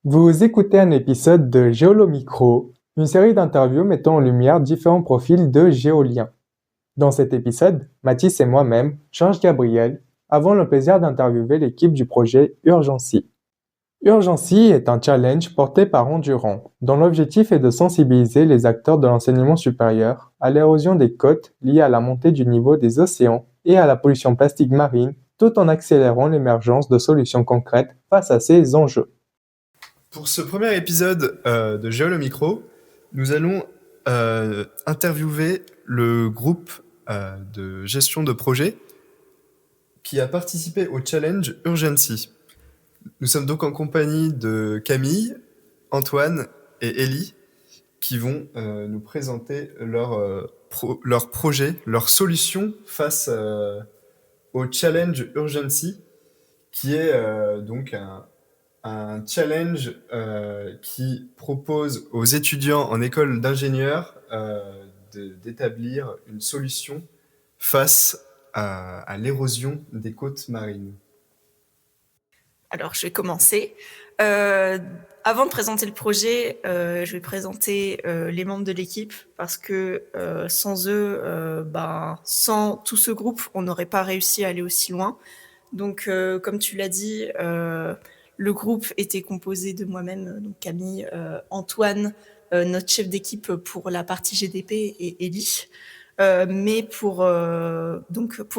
Vous écoutez un épisode de Géolomicro, une série d'interviews mettant en lumière différents profils de géoliens. Dans cet épisode, Mathis et moi-même, Georges Gabriel, avons le plaisir d'interviewer l'équipe du projet Urgency. Urgency est un challenge porté par Endurant, dont l'objectif est de sensibiliser les acteurs de l'enseignement supérieur à l'érosion des côtes liée à la montée du niveau des océans et à la pollution plastique marine, tout en accélérant l'émergence de solutions concrètes face à ces enjeux. Pour ce premier épisode de Géo le micro, nous allons interviewer le groupe de gestion de projet qui a participé au challenge Urgency. Nous sommes donc en compagnie de Camille, Antoine et Ellie qui vont nous présenter leur projet, leur solution face au challenge Urgency, qui est donc un challenge qui propose aux étudiants en école d'ingénieur d'établir une solution face à l'érosion des côtes marines. Alors, je vais commencer. Avant de présenter le projet, je vais présenter les membres de l'équipe parce que sans eux, sans tout ce groupe, on n'aurait pas réussi à aller aussi loin. Donc, comme tu l'as dit, le groupe était composé de moi-même, donc Camille, Antoine, notre chef d'équipe pour la partie GDP et Ellie. Mais pour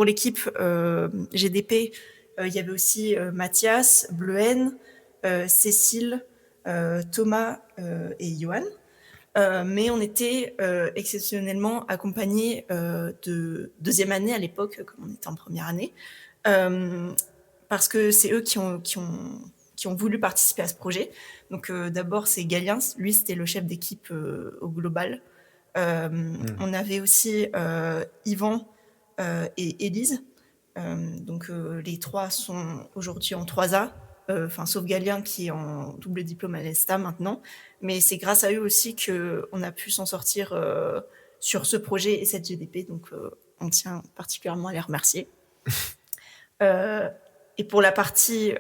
l'équipe GDP, il y avait aussi Mathias, Bleuen, Cécile, Thomas et Johan. Mais on était exceptionnellement accompagnés de deuxième année à l'époque, comme on était en première année, parce que c'est eux qui ont voulu participer à ce projet. Donc d'abord, c'est Galien, lui c'était le chef d'équipe au global. On avait aussi Yvan et Élise. Donc les trois sont aujourd'hui en 3A, sauf Galien qui est en double diplôme à l'ESTA maintenant. Mais c'est grâce à eux aussi qu'on a pu s'en sortir sur ce projet et cette GDP. Donc on tient particulièrement à les remercier. Et pour la partie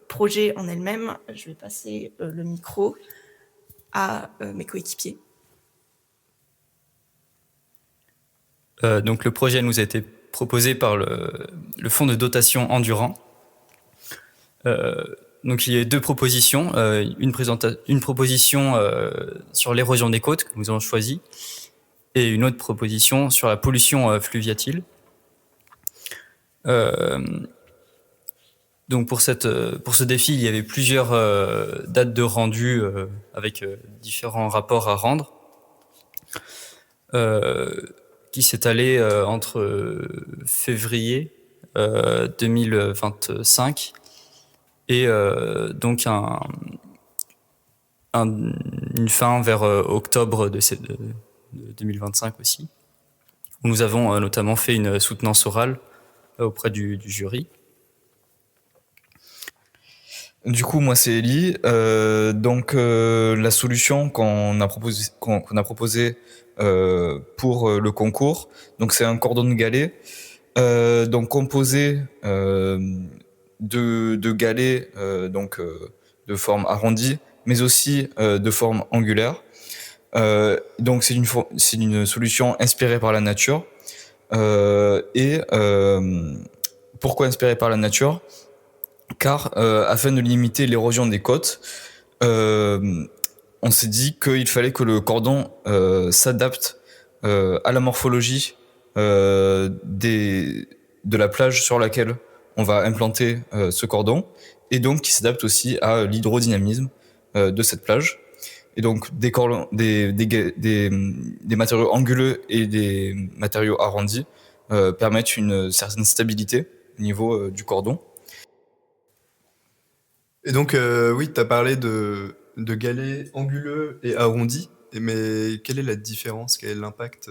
projet en elle-même, je vais passer le micro à mes coéquipiers. Donc le projet nous a été proposé par le fonds de dotation Endurant. Donc il y a deux propositions, une proposition sur l'érosion des côtes que nous avons choisie et une autre proposition sur la pollution fluviatile. Donc pour ce défi, il y avait plusieurs dates de rendu avec différents rapports à rendre. Qui s'étalait entre février 2025 et donc une fin vers octobre de 2025 aussi, où nous avons notamment fait une soutenance orale auprès du jury. Du coup, moi c'est Ellie. La solution qu'on a proposée pour le concours, donc c'est un cordon de galets, composé de galets de forme arrondie, mais aussi de forme angulaire. Donc c'est une solution inspirée par la nature. Pourquoi inspirée par la nature ? Car afin de limiter l'érosion des côtes, on s'est dit qu'il fallait que le cordon s'adapte à la morphologie de la plage sur laquelle on va implanter ce cordon, et donc qui s'adapte aussi à l'hydrodynamisme de cette plage. Et donc des matériaux anguleux et des matériaux arrondis permettent une certaine stabilité au niveau du cordon. Et donc, oui, tu as parlé de galets anguleux et arrondis, mais quelle est la différence ? Quel est l'impact ?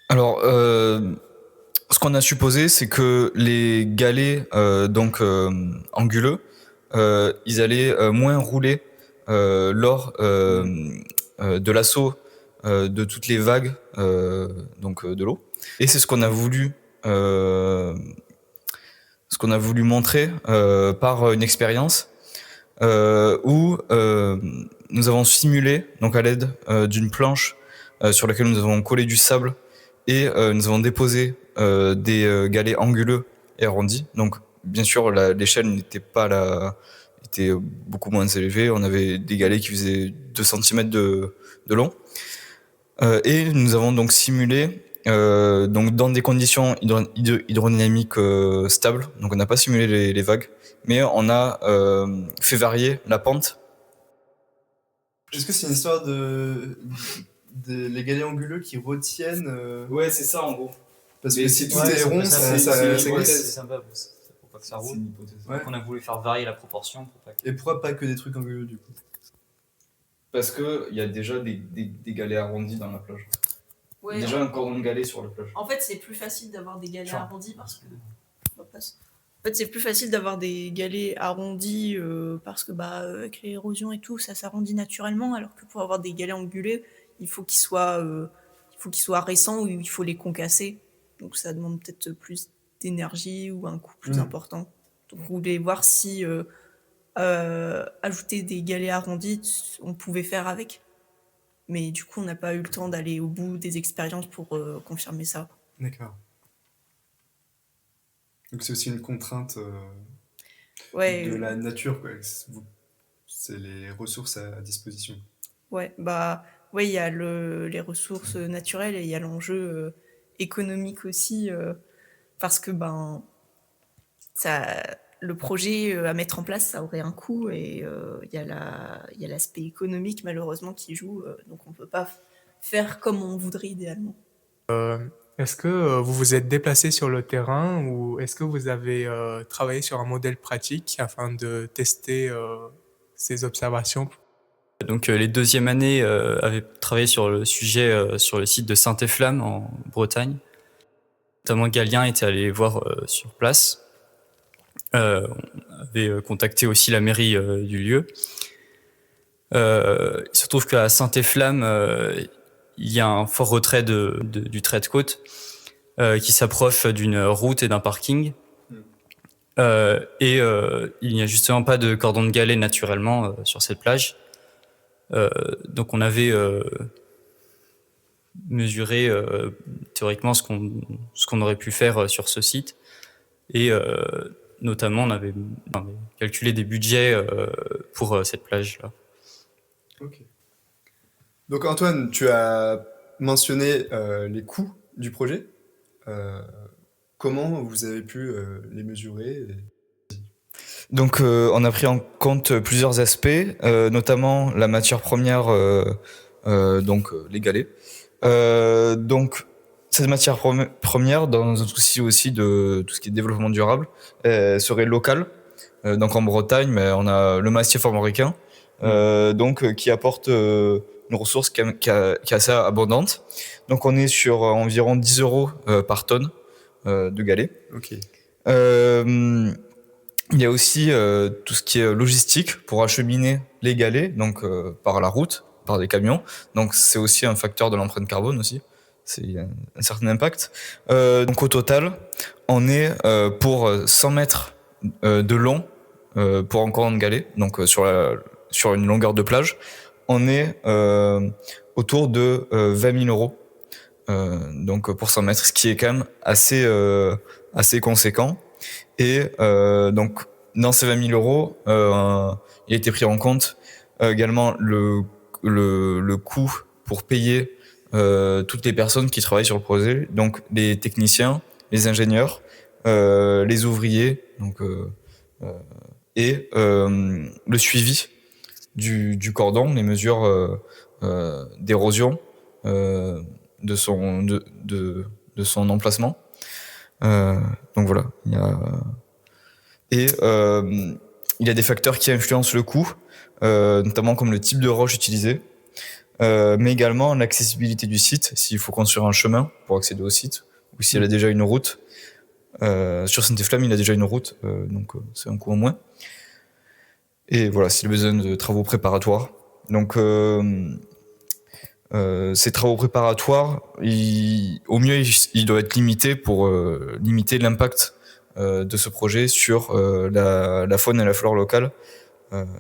Alors, ce qu'on a supposé, c'est que les galets anguleux, ils allaient moins rouler lors de l'assaut de toutes les vagues de l'eau. Et c'est ce qu'on a voulu montrer par une expérience. où nous avons simulé, donc à l'aide d'une planche sur laquelle nous avons collé du sable et nous avons déposé des galets anguleux et arrondis. Donc bien sûr l'échelle n'était pas était beaucoup moins élevée. On avait des galets qui faisaient 2 cm de long. Et nous avons donc simulé donc dans des conditions hydrodynamiques stables. Donc on n'a pas simulé les vagues, mais on a fait varier la pente. Est-ce que c'est une histoire les galets anguleux qui retiennent Ouais, c'est ça en gros. Parce que si tout est rond, ça glisse. C'est sympa pour pas que ça roule. Ouais. Donc on a voulu faire varier la proportion pour pas que... Et pourquoi pas que des trucs anguleux du coup? Parce que il y a déjà des galets arrondis dans la plage. Ouais, Déjà un cordon de galets sur la plage. en fait, c'est plus facile d'avoir des galets Sure. arrondis parce que. En fait, c'est plus facile d'avoir des galets arrondis parce que avec l'érosion et tout, ça s'arrondit naturellement, alors que pour avoir des galets angulés, il faut qu'ils soient récents ou il faut les concasser. Donc ça demande peut-être plus d'énergie ou un coût plus important. Donc vous voulez voir si ajouter des galets arrondis, on pouvait faire avec. Mais du coup, on n'a pas eu le temps d'aller au bout des expériences pour confirmer ça. D'accord. Donc c'est aussi une contrainte Ouais, de la nature, quoi. C'est les ressources à disposition. ouais, il y a les ressources naturelles et il y a l'enjeu économique aussi, parce que le projet à mettre en place, ça aurait un coût et il y a l'aspect économique malheureusement qui joue, donc on peut pas faire comme on voudrait idéalement. Est-ce que vous vous êtes déplacé sur le terrain ou est-ce que vous avez travaillé sur un modèle pratique afin de tester ces observations? Donc les deuxièmes années avaient travaillé sur le sujet sur le site de Saint-Efflam en Bretagne. Notamment Galien était allé voir sur place. On avait contacté aussi la mairie du lieu. Il se trouve qu'à Saint-Efflam, il y a un fort retrait du trait de côte qui s'approche d'une route et d'un parking. Il n'y a justement pas de cordon de galets naturellement sur cette plage. Donc on avait mesuré théoriquement ce qu'on aurait pu faire sur ce site. Et notamment, on avait calculé des budgets pour cette plage-là. Ok. Donc Antoine, tu as mentionné les coûts du projet. Comment vous avez pu les mesurer Donc on a pris en compte plusieurs aspects, notamment la matière première, donc les galets. Donc cette matière première, dans un souci aussi de tout ce qui est développement durable, serait locale. Donc en Bretagne, mais on a le massif armoricain, qui apporte une ressource qui est assez abondante. Donc on est sur environ 10 € par tonne de galets. Ok. Il y a aussi tout ce qui est logistique pour acheminer les galets, donc par la route, par des camions. Donc c'est aussi un facteur de l'empreinte carbone aussi. C'est un certain impact. Donc au total, on est pour 100 mètres de long pour un cordon de galets, donc sur une longueur de plage, on est autour de 20 000 €. Donc pour 100 mètres, ce qui est quand même assez conséquent. Et donc dans ces 20 000 €, il a été pris en compte également le coût pour payer toutes les personnes qui travaillent sur le projet, donc les techniciens, les ingénieurs, les ouvriers, donc et le suivi du cordon, les mesures d'érosion de son emplacement. Donc voilà, il y a des facteurs qui influencent le coût, notamment comme le type de roche utilisée, mais également l'accessibilité du site, s'il faut construire un chemin pour accéder au site, ou s'il a déjà une route. Sur Saint-Efflam, il a déjà une route, donc c'est un coût en moins. Et voilà, s'il a besoin de travaux préparatoires. Donc ces travaux préparatoires, au mieux, ils doivent être limités pour limiter l'impact de ce projet sur la faune et la flore locale,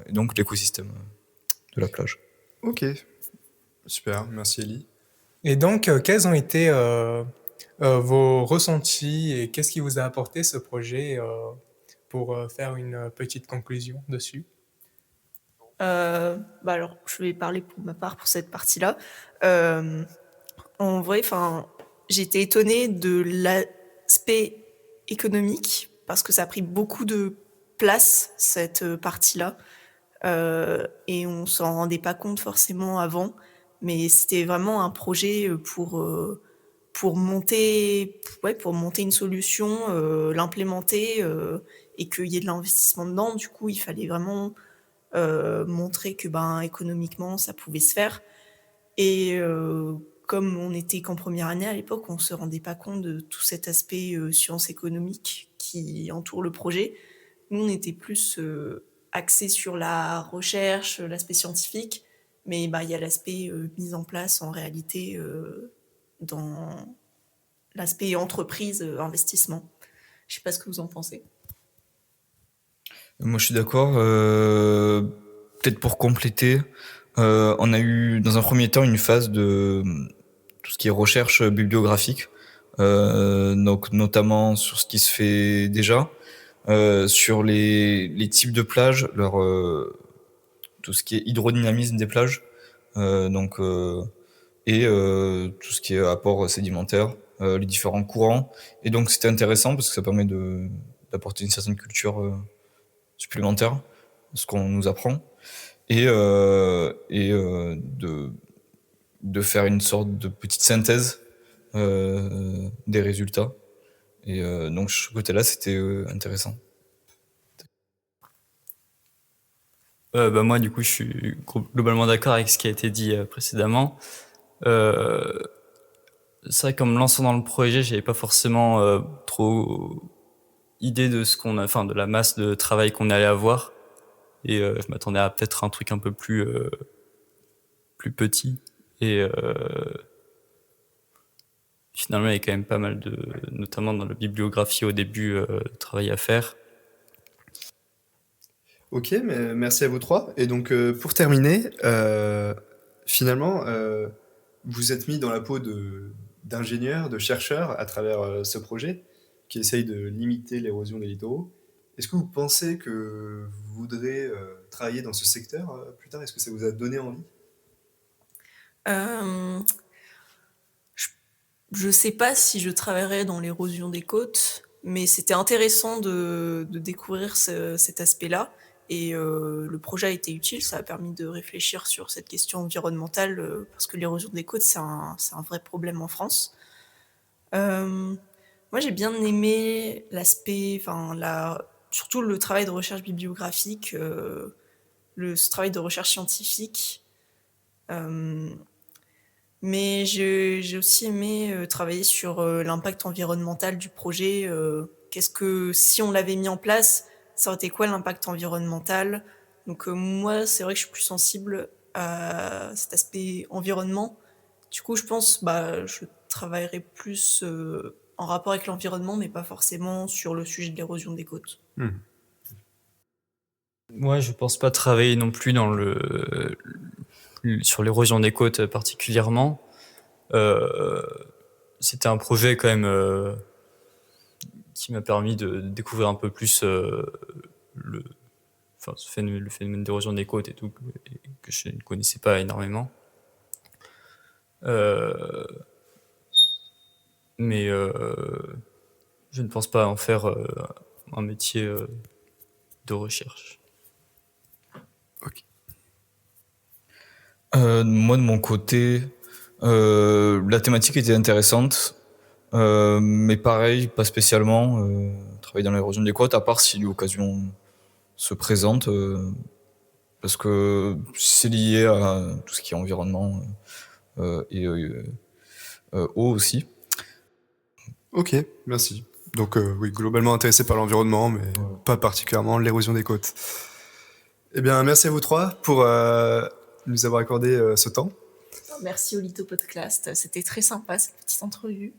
et donc l'écosystème de la plage. Ok, super, merci Ellie. Et donc, quels ont été vos ressentis et qu'est-ce qui vous a apporté ce projet pour faire une petite conclusion dessus? Alors, je vais parler pour ma part pour cette partie-là. Euh, En vrai, enfin, j'ai été étonnée de l'aspect économique parce que ça a pris beaucoup de place cette partie-là. Et on s'en rendait pas compte forcément avant, mais c'était vraiment un projet pour monter, ouais, pour monter une solution, l'implémenter et qu'il y ait de l'investissement dedans. Du coup, il fallait vraiment montrer que ben économiquement ça pouvait se faire. Et comme on n'était qu'en première année à l'époque, on se rendait pas compte de tout cet aspect sciences économiques qui entoure le projet. Nous, on était plus axés sur la recherche, l'aspect scientifique, mais bah, il y a l'aspect mise en place en réalité dans l'aspect entreprise, investissement. Je sais pas ce que vous en pensez. Moi, je suis d'accord. Peut-être pour compléter, on a eu dans un premier temps une phase de tout ce qui est recherche bibliographique, donc notamment sur ce qui se fait déjà, sur les types de plages, tout ce qui est hydrodynamisme des plages, donc et tout ce qui est apport sédimentaire, les différents courants. Et donc c'était intéressant parce que ça permet d'apporter une certaine culture supplémentaire, ce qu'on nous apprend, et de faire une sorte de petite synthèse des résultats. Et donc, ce côté-là, c'était intéressant. Moi, du coup, je suis globalement d'accord avec ce qui a été dit précédemment. C'est vrai qu'en me lançant dans le projet, j'avais pas forcément trop idée de ce qu'on a, enfin, de la masse de travail qu'on allait avoir. Et je m'attendais à peut-être un truc un peu plus petit. Et finalement, il y a quand même pas mal notamment dans la bibliographie au début, de travail à faire. Ok, mais merci à vous trois. Et donc, pour terminer, finalement, vous êtes mis dans la peau d'ingénieurs, de chercheurs à travers ce projet qui essaye de limiter l'érosion des littoraux. Est-ce que vous pensez que vous voudrez travailler dans ce secteur plus tard? Est-ce que ça vous a donné envie? Euh, je sais pas si je travaillerai dans l'érosion des côtes, mais c'était intéressant de découvrir cet aspect-là. Et le projet a été utile, ça a permis de réfléchir sur cette question environnementale, parce que l'érosion des côtes, c'est un vrai problème en France. Euh, Moi, j'ai bien aimé l'aspect, enfin, surtout le travail de recherche bibliographique, ce travail de recherche scientifique. Euh, mais j'ai aussi aimé travailler sur l'impact environnemental du projet. Qu'est-ce que, si on l'avait mis en place, ça aurait été quoi l'impact environnemental? Donc moi, c'est vrai que je suis plus sensible à cet aspect environnement. Du coup, je pense, bah, je travaillerai plus en rapport avec l'environnement, mais pas forcément sur le sujet de l'érosion des côtes. Moi, je pense pas travailler non plus sur l'érosion des côtes particulièrement. C'était un projet quand même qui m'a permis de découvrir un peu plus le phénomène d'érosion des côtes et tout, que je ne connaissais pas énormément. Mais je ne pense pas en faire un métier de recherche. Ok. Moi, de mon côté, la thématique était intéressante, mais pareil, pas spécialement travailler dans l'érosion des côtes, à part si l'occasion se présente, parce que c'est lié à tout ce qui est environnement et eau aussi. Ok, merci. Donc oui, globalement intéressé par l'environnement, mais pas particulièrement l'érosion des côtes. Eh bien, merci à vous trois pour nous avoir accordé ce temps. Merci au Lito Podcast, c'était très sympa cette petite entrevue.